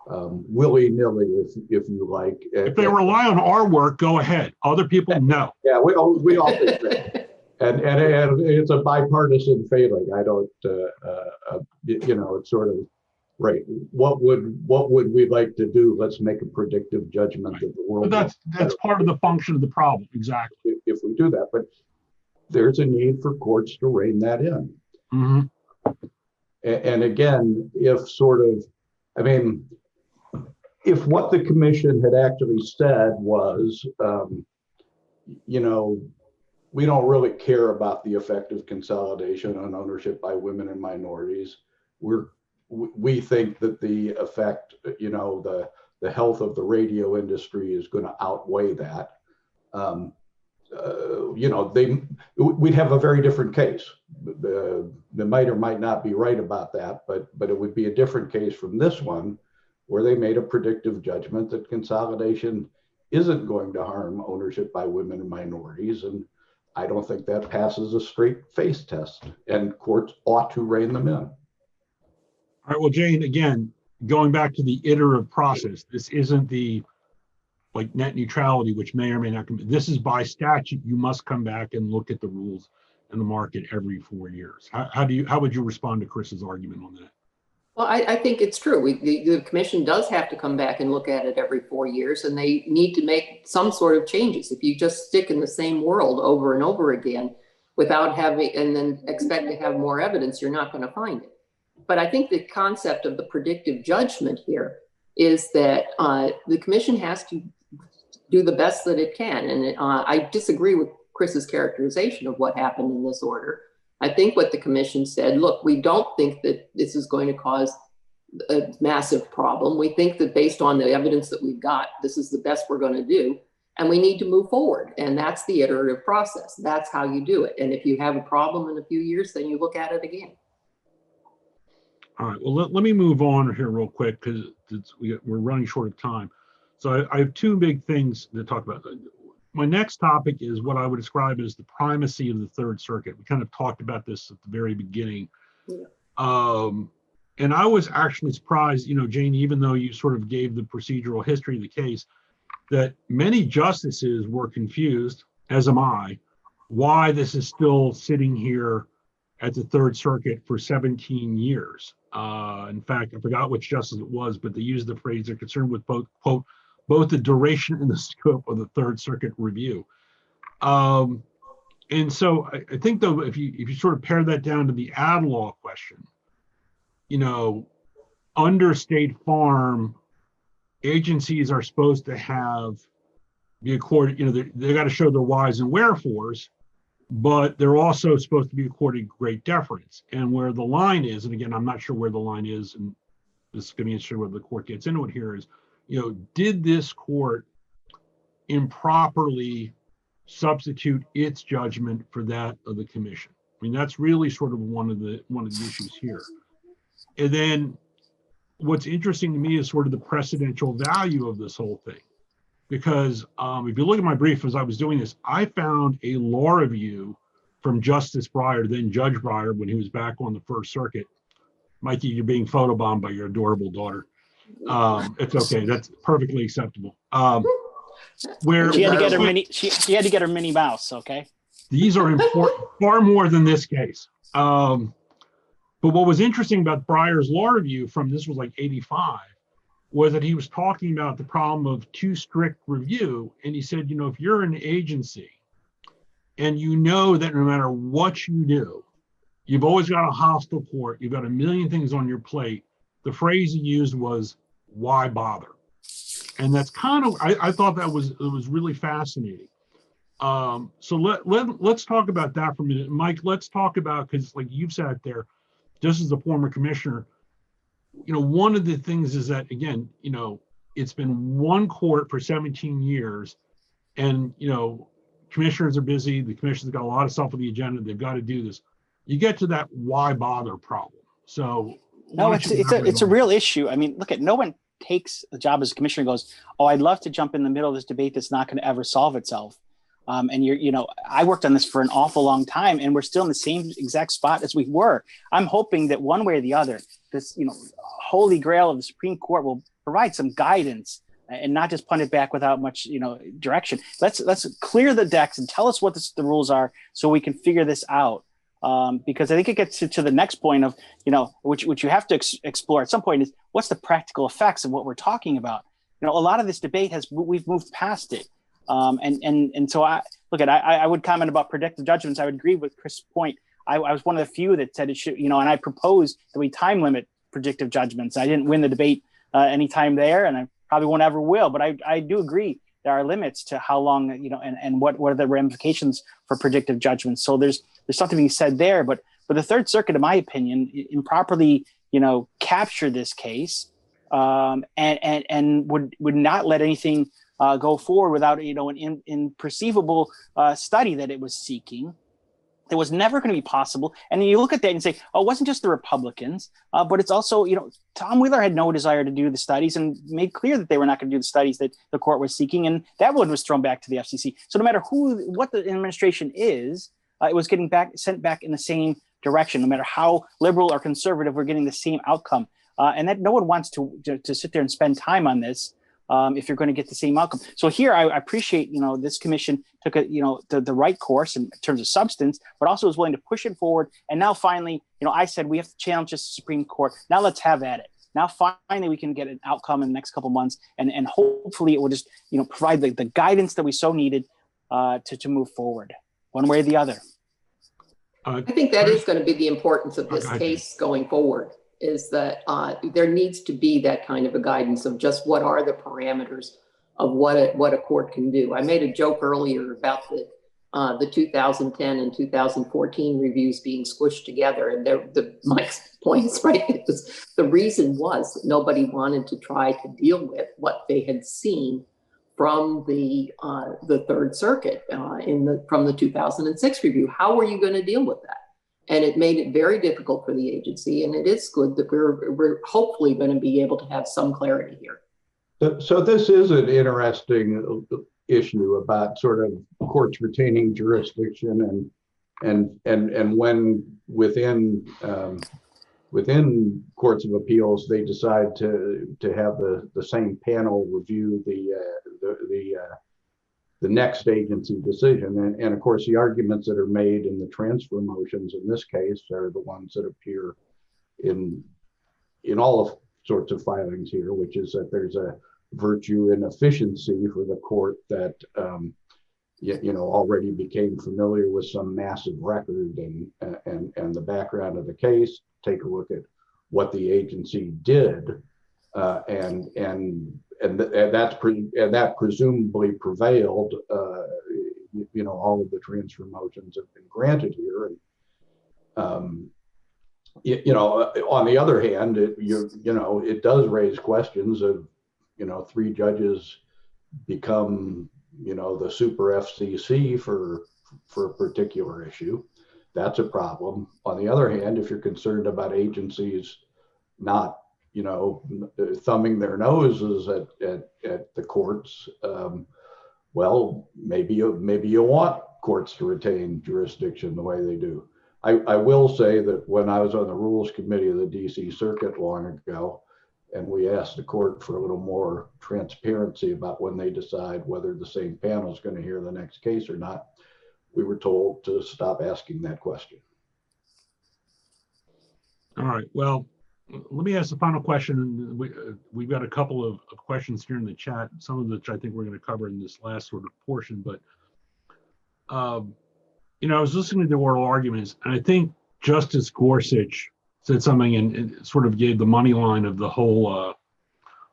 willy-nilly, if you like. If they rely on our work, go ahead. Other people, no. Yeah, we all think that. And it's a bipartisan failing. I don't, it's sort of. Right. What would we like to do? Let's make a predictive judgment of the world. But that's part of the function of the problem. Exactly. If we do that, but there's a need for courts to rein that in. Mm-hmm. And again, if what the commission had actually said was, we don't really care about the effect of consolidation on ownership by women and minorities. We think that the effect, the health of the radio industry is going to outweigh that. We'd have a very different case. They might or might not be right about that, but it would be a different case from this one, where they made a predictive judgment that consolidation isn't going to harm ownership by women and minorities. And I don't think that passes a straight face test, and courts ought to rein them in. All right, well, Jane, again, going back to the iterative process, this isn't the net neutrality, which may or may not come. This is by statute. You must come back and look at the rules in the market every 4 years. How would you respond to Chris's argument on that? Well, I think it's true. The commission does have to come back and look at it every 4 years, and they need to make some sort of changes. If you just stick in the same world over and over again without having, and then expect to have more evidence, you're not going to find it. But I think the concept of the predictive judgment here is that the commission has to do the best that it can. And I disagree with Chris's characterization of what happened in this order. I think what the commission said, look, we don't think that this is going to cause a massive problem. We think that based on the evidence that we've got, this is the best we're going to do. And we need to move forward. And that's the iterative process. That's how you do it. And if you have a problem in a few years, then you look at it again. All right, well, let me move on here real quick, because we're running short of time. So I have two big things to talk about. My next topic is what I would describe as the primacy of the Third Circuit. We kind of talked about this at the very beginning. Yeah. And I was actually surprised, Jane, even though you sort of gave the procedural history of the case, that many justices were confused, as am I, why this is still sitting here at the Third Circuit for 17 years. In fact, I forgot which justice it was, but they used the phrase they're concerned with both, quote, both the duration and the scope of the Third Circuit review. And so I think, though, if you sort of pare that down to the ad law question, under State Farm, agencies are supposed to be accorded, they got to show their whys and wherefores, but they're also supposed to be accorded great deference. And where the line is, and again, I'm not sure where the line is, and this is going to be interesting whether the court gets into it here, is, did this court improperly substitute its judgment for that of the commission? I mean, that's really sort of one of the issues here. And then what's interesting to me is sort of the precedential value of this whole thing. Because if you look at my brief as I was doing this, I found a law review from Justice Breyer, then Judge Breyer, when he was back on the First Circuit. Mikey, you're being photobombed by your adorable daughter. It's okay. That's perfectly acceptable. Where she had to get her mini, she had to get her Minnie Mouse. Okay. These are important, far more than this case. But what was interesting about Breyer's law review from this was like 85 was that he was talking about the problem of too strict review. And he said, if you're an agency and you know that no matter what you do, you've always got a hostile court, you've got a million things on your plate, the phrase he used was, why bother? And that's kind of, I thought it was really fascinating. So let's talk about that for a minute. Mike, let's talk about, because like you've sat there, just as a former commissioner, one of the things is that, again, it's been one court for 17 years and, commissioners are busy. The commission's got a lot of stuff on the agenda. They've got to do this. You get to that why bother problem. So no, it's a real issue. I mean, look at, no one takes a job as a commissioner and goes, oh, I'd love to jump in the middle of this debate that's not going to ever solve itself. And I worked on this for an awful long time, and we're still in the same exact spot as we were. I'm hoping that one way or the other, this, holy grail of the Supreme Court will provide some guidance and not just punt it back without much, direction. Let's clear the decks and tell us what the rules are so we can figure this out. Because I think it gets to the next point of, which you have to explore at some point is what's the practical effects of what we're talking about. A lot of this debate we've moved past it. And so I would comment about predictive judgments. I would agree with Chris' point. I was one of the few that said it should, and I proposed that we time limit predictive judgments. I didn't win the debate anytime there, and I probably won't ever will, but I do agree there are limits to how long, and what are the ramifications for predictive judgments. So there's something being said there, but the Third Circuit, in my opinion, improperly, captured this case, and would not let anything go forward without, an imperceivable study that it was seeking. That was never going to be possible. And then you look at that and say, oh, it wasn't just the Republicans, but it's also, Tom Wheeler had no desire to do the studies and made clear that they were not going to do the studies that the court was seeking. And that one was thrown back to the FCC. So no matter what the administration is, it was getting sent back in the same direction. No matter how liberal or conservative, we're getting the same outcome. And that no one wants to sit there and spend time on this. If you're going to get the same outcome. So here, I appreciate, this commission took the right course in terms of substance, but also was willing to push it forward. And now finally, I said, we have to challenge the Supreme Court. Now let's have at it. Now finally, we can get an outcome in the next couple of months. And hopefully it will just, provide the guidance that we so needed to move forward one way or the other. I think that is going to be the importance of this case going forward. Is that there needs to be that kind of a guidance of just what are the parameters of what a court can do. I made a joke earlier about the 2010 and 2014 reviews being squished together, and Mike's points, right? The reason was that nobody wanted to try to deal with what they had seen from the Third Circuit from the 2006 review. How are you going to deal with that? And it made it very difficult for the agency. And it is good that we're hopefully going to be able to have some clarity here. So this is an interesting issue about sort of courts retaining jurisdiction and when within courts of appeals they decide to have the same panel review the next agency decision. And of course, the arguments that are made in the transfer motions in this case are the ones that appear in all sorts of filings here, which is that there's a virtue and efficiency for the court that already became familiar with some massive record and the background of the case, take a look at what the agency did, and that presumably prevailed all of the transfer motions have been granted here. And on the other hand, it does raise questions of, three judges become, the super FCC for a particular issue. That's a problem. On the other hand, if you're concerned about agencies not, thumbing their noses at the courts, well, maybe you want courts to retain jurisdiction the way they do. I will say that when I was on the Rules Committee of the DC Circuit long ago, and we asked the court for a little more transparency about when they decide whether the same panel is going to hear the next case or not, we were told to stop asking that question. All right. Well, let me ask the final question. We've got a couple of questions here in the chat, some of which I think we're going to cover in this last sort of portion. But, I was listening to the oral arguments, and I think Justice Gorsuch said something and sort of gave the money line of the whole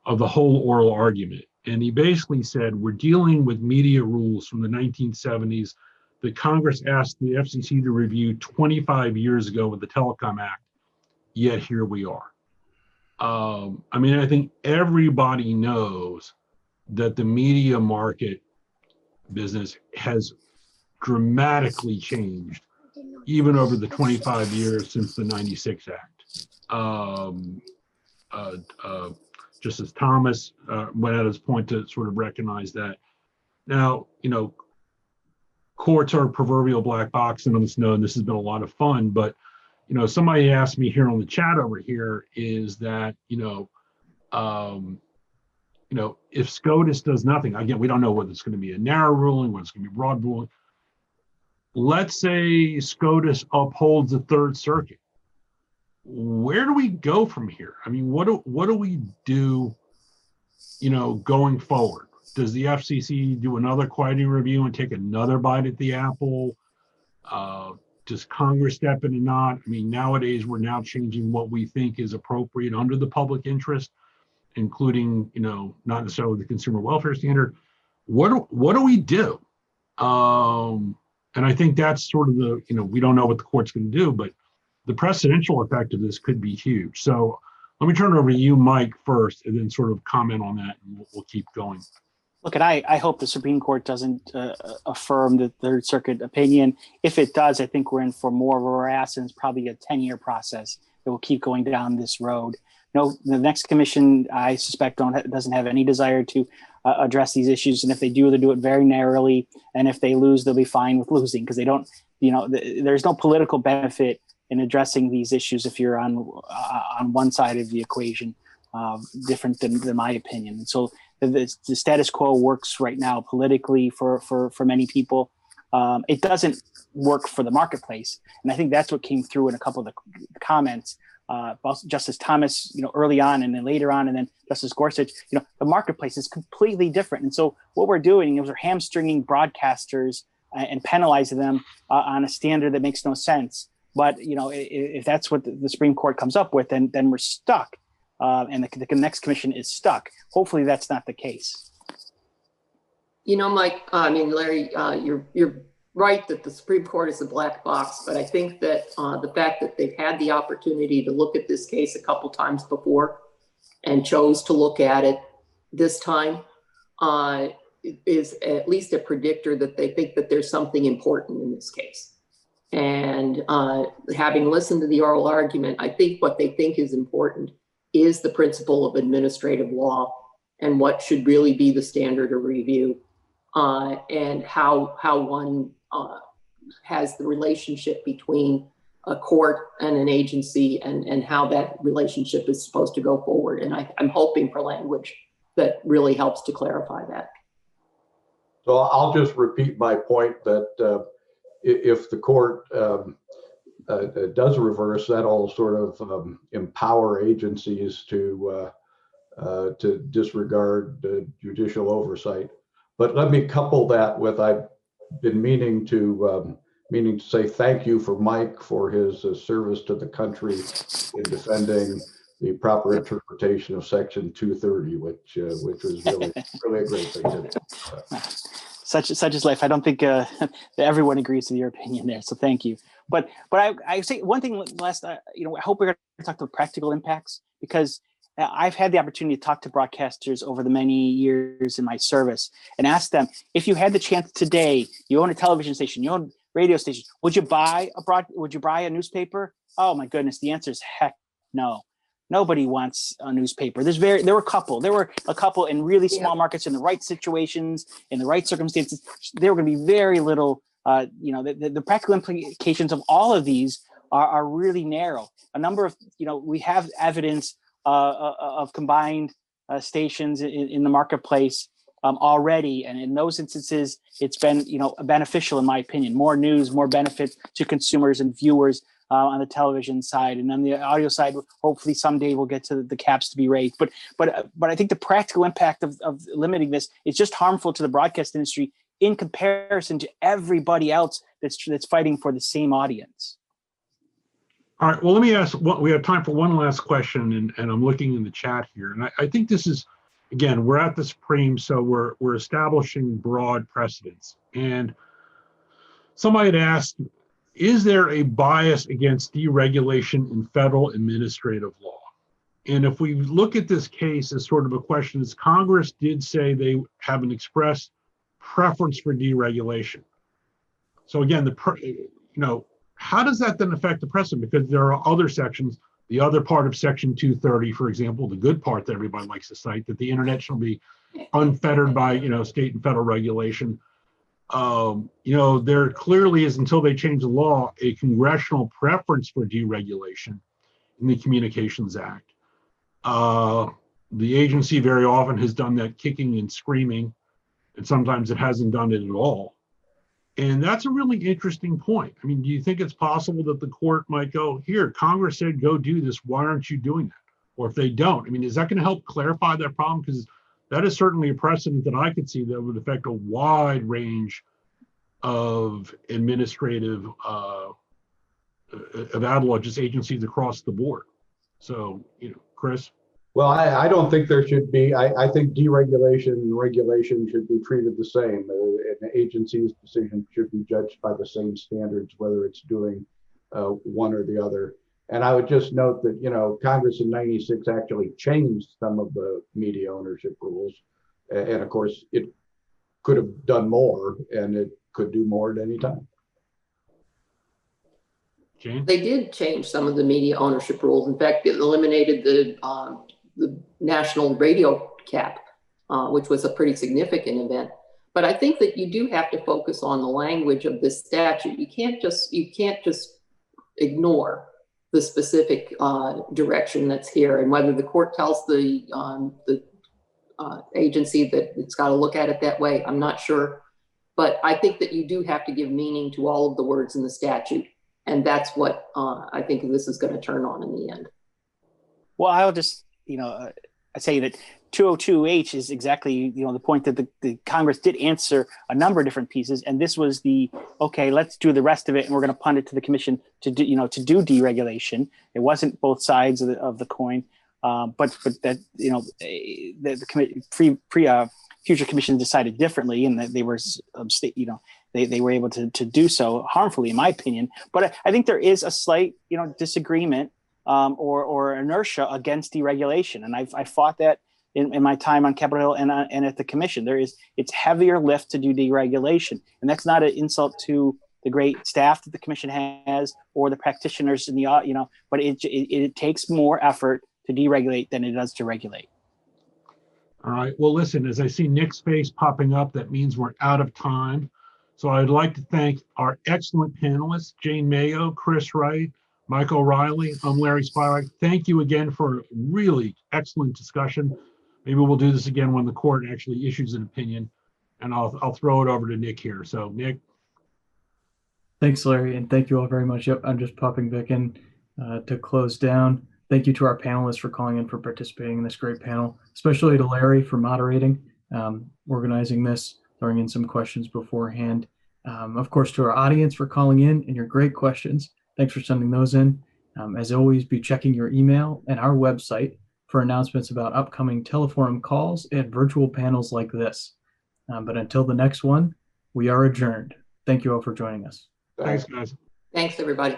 oral argument. And he basically said, we're dealing with media rules from the 1970s that Congress asked the FCC to review 25 years ago with the Telecom Act, yet here we are. I think everybody knows that the media market business has dramatically changed, even over the 25 years since the 96 Act. Justice Thomas went at his point to sort of recognize that. Now, courts are a proverbial black box, and this has been a lot of fun, but somebody asked me here on the chat over here is that, if SCOTUS does nothing, again, we don't know whether it's going to be a narrow ruling, whether it's going to be a broad ruling. Let's say SCOTUS upholds the Third Circuit. Where do we go from here? I mean, what do we do, going forward? Does the FCC do another quality review and take another bite at the apple? Does Congress step in or not? I mean, nowadays we're now changing what we think is appropriate under the public interest, including, not necessarily the consumer welfare standard. What do we do? And I think that's sort of we don't know what the court's going to do, but the precedential effect of this could be huge. So let me turn it over to you, Mike, first, and then sort of comment on that, and we'll keep going. Look, and I hope the Supreme Court doesn't affirm the Third Circuit opinion. If it does, I think we're in for more morass, and it's probably a 10-year process that will keep going down this road. No, the next commission, I suspect, doesn't have any desire to address these issues, and if they do, they'll do it very narrowly. And if they lose, they'll be fine with losing, because they don't. There's no political benefit in addressing these issues if you're on one side of the equation, different than my opinion. And so the status quo works right now politically for many people. It doesn't work for the marketplace, and I think that's what came through in a couple of the comments. Justice Thomas, early on, and then later on, and then Justice Gorsuch, the marketplace is completely different. And so what we're doing is we're hamstringing broadcasters and penalizing them on a standard that makes no sense. But, if that's what the Supreme Court comes up with, then we're stuck. And the next commission is stuck. Hopefully that's not the case. Mike, Larry, you're right that the Supreme Court is a black box, but I think that the fact that they've had the opportunity to look at this case a couple times before and chose to look at it this time is at least a predictor that they think that there's something important in this case. And having listened to the oral argument, I think what they think is important is the principle of administrative law and what should really be the standard of review, and how one has the relationship between a court and an agency, and how that relationship is supposed to go forward. And I'm hoping for language that really helps to clarify that. So I'll just repeat my point that if the court does reverse, that'll sort of empower agencies to disregard judicial oversight. But let me couple that with, I've been meaning to say thank you for Mike for his service to the country in defending the proper interpretation of Section 230, which was really a great thing to do. such is life. I don't think that everyone agrees with your opinion there. So thank you. But I say one thing last. I hope we're going to talk about practical impacts, because I've had the opportunity to talk to broadcasters over the many years in my service and ask them, if you had the chance today, you own a television station, you own radio station, would you buy a newspaper? Oh my goodness, the answer is heck no. Nobody wants a newspaper. There were a couple in really small markets in the right situations, in the right circumstances. There were going to be very little. The practical implications of all of these are really narrow. A number of we have evidence of combined stations in the marketplace already, and in those instances, it's been beneficial in my opinion. More news, more benefit to consumers and viewers on the television side, and on the audio side, hopefully someday we'll get to the caps to be raised. But I think the practical impact of limiting this is just harmful to the broadcast industry in comparison to everybody else that's fighting for the same audience. All right, well, let me ask, we have time for one last question, and I'm looking in the chat here. And I think this is, again, we're at the Supreme, so we're establishing broad precedents. And somebody had asked, is there a bias against deregulation in federal administrative law? And if we look at this case as sort of a question, as Congress did say they have an express preference for deregulation. So again, how does that then affect the precedent? Because there are other sections, the other part of Section 230, for example, the good part that everybody likes to cite, that the internet shall be unfettered by state and federal regulation. There clearly is, until they change the law, a congressional preference for deregulation in the Communications Act. The agency very often has done that kicking and screaming, and sometimes it hasn't done it at all. And that's a really interesting point. I mean, do you think it's possible that the court might go, here, Congress said go do this, why aren't you doing that? Or if they don't, I mean, is that going to help clarify that problem? Because that is certainly a precedent that I could see that would affect a wide range of administrative of ad law, just agencies across the board. So, Chris? Well, I don't think there should be. I think deregulation and regulation should be treated the same. An agency's decision should be judged by the same standards, whether it's doing one or the other. And I would just note that, Congress in '96 actually changed some of the media ownership rules. And of course, it could have done more, and it could do more at any time. Jane? They did change some of the media ownership rules. In fact, it eliminated the national radio cap, which was a pretty significant event. But I think that you do have to focus on the language of this statute. You can't just ignore the specific direction that's here, and whether the court tells the agency that it's got to look at it that way, I'm not sure. But I think that you do have to give meaning to all of the words in the statute, and that's what I think this is going to turn on in the end. Well, I'll just I say that 202H is exactly the point that the Congress did answer a number of different pieces, and this was okay, let's do the rest of it, and we're going to punt it to the commission to do deregulation. It wasn't both sides of the coin, but that the future commission decided differently, and that they were they were able to do so harmfully, in my opinion. But I think there is a slight disagreement or inertia against deregulation, and I fought that in my time on Capitol Hill and at the commission. It's heavier lift to do deregulation, and that's not an insult to the great staff that the commission has or the practitioners in the but it takes more effort to deregulate than it does to regulate. All right. Well, listen, as I see Nick's face popping up, that means we're out of time. So I'd like to thank our excellent panelists, Jane Mago, Chris Wright, Mike O'Reilly. I'm Larry Spivak. Thank you again for a really excellent discussion. Maybe we'll do this again when the court actually issues an opinion, and I'll throw it over to Nick here. So, Nick. Thanks, Larry, and thank you all very much. Yep, I'm just popping back in to close down. Thank you to our panelists for calling in, for participating in this great panel, especially to Larry for moderating, organizing this, throwing in some questions beforehand. Of course, to our audience for calling in and your great questions. Thanks for sending those in. As always, be checking your email and our website for announcements about upcoming teleforum calls and virtual panels like this. But until the next one, we are adjourned. Thank you all for joining us. Thanks, guys. Thanks, everybody.